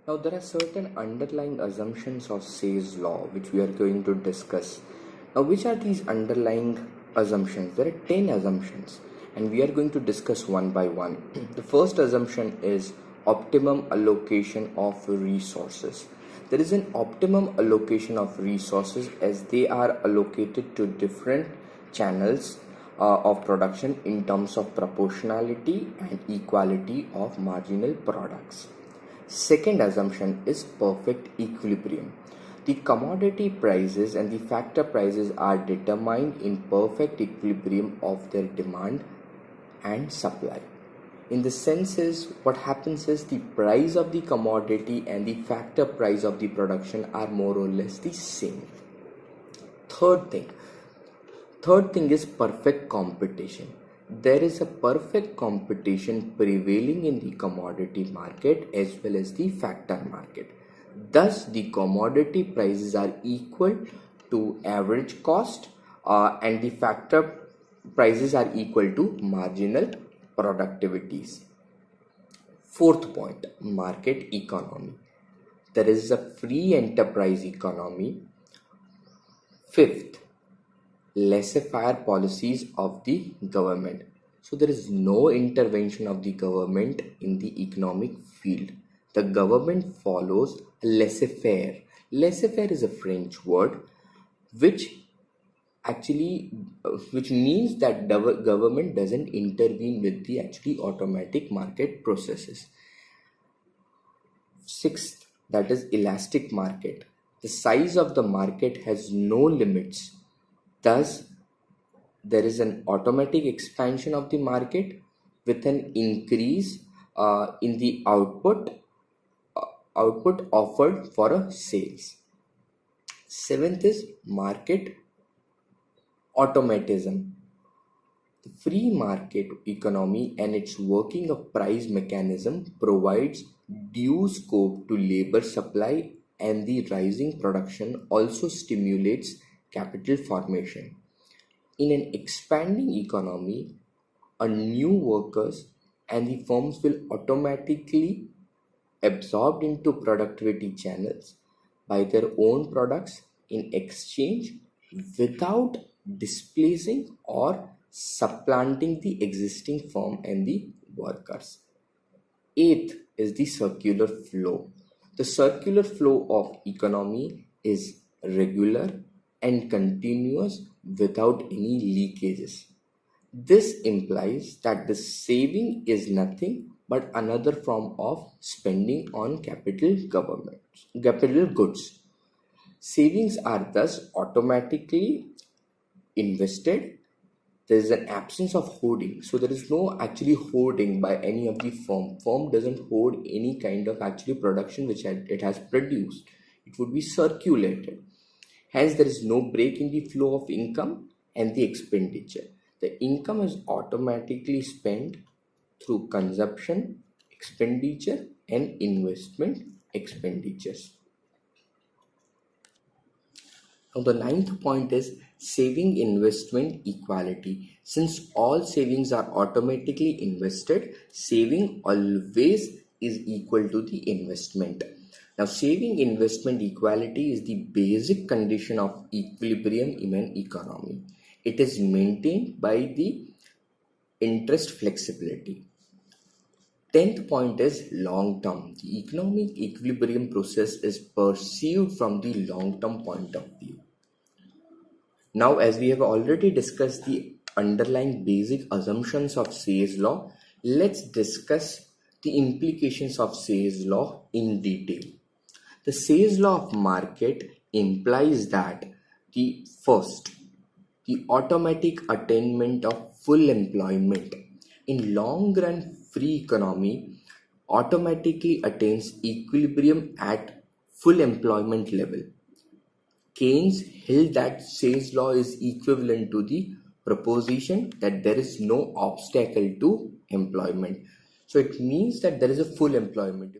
Now, there are certain underlying assumptions of Say's law which we are going to discuss. Now, which are these underlying assumptions? There are 10 assumptions, and we are going to discuss one by one. The first assumption is optimum allocation of resources. There is an optimum allocation of resources as they are allocated to different channels of production in terms of proportionality and equality of marginal products. Second assumption is perfect equilibrium. The commodity prices and the factor prices are determined in perfect equilibrium of their demand and supply. In the sense is what happens is the price of the commodity and the factor price of the production are more or less the same. Third thing is perfect competition. There is a perfect competition prevailing in the commodity market as well as the factor market. Thus, the commodity prices are equal to average cost and the factor prices are equal to marginal productivities. Fourth point, market economy. There is a free enterprise economy. Fifth, laissez-faire policies of the government. So there is no intervention of the government in the economic field. The government follows laissez-faire. Laissez-faire is a French word which means that the government doesn't intervene with the actually automatic market processes. Sixth, that is elastic market. The size of the market has no limits. Thus, there is an automatic expansion of the market with an increase in the output offered for a sales. Seventh is market automatism. The free market economy and its working of price mechanism provides due scope to labor supply, and the rising production also stimulates capital formation. In an expanding economy, a new workers and the firms will automatically absorbed into productivity channels by their own products in exchange without displacing or supplanting the existing firm and the workers. Eighth is the circular flow. The circular flow of economy is regular and continuous without any leakages. This implies that the saving is nothing but another form of spending on capital goods. Savings are thus automatically invested. There is an absence of hoarding, so there is no actually hoarding by any of the firm doesn't hoard any kind of actually production which it has produced. It would be circulated. Hence, there is no break in the flow of income and the expenditure. The income is automatically spent through consumption, expenditure, and investment expenditures. Now, the ninth point is saving investment equality. Since all savings are automatically invested, saving always is equal to the investment. Now, saving investment equality is the basic condition of equilibrium in an economy. It is maintained by the interest flexibility. 10th point is long term. The economic equilibrium process is perceived from the long term point of view. Now, as we have already discussed the underlying basic assumptions of Say's law, let's discuss the implications of Say's law in detail. The Say's law of market implies that the automatic attainment of full employment. In long run, free economy automatically attains equilibrium at full employment level. Keynes held that Say's law is equivalent to the proposition that there is no obstacle to employment. So it means that there is a full employment.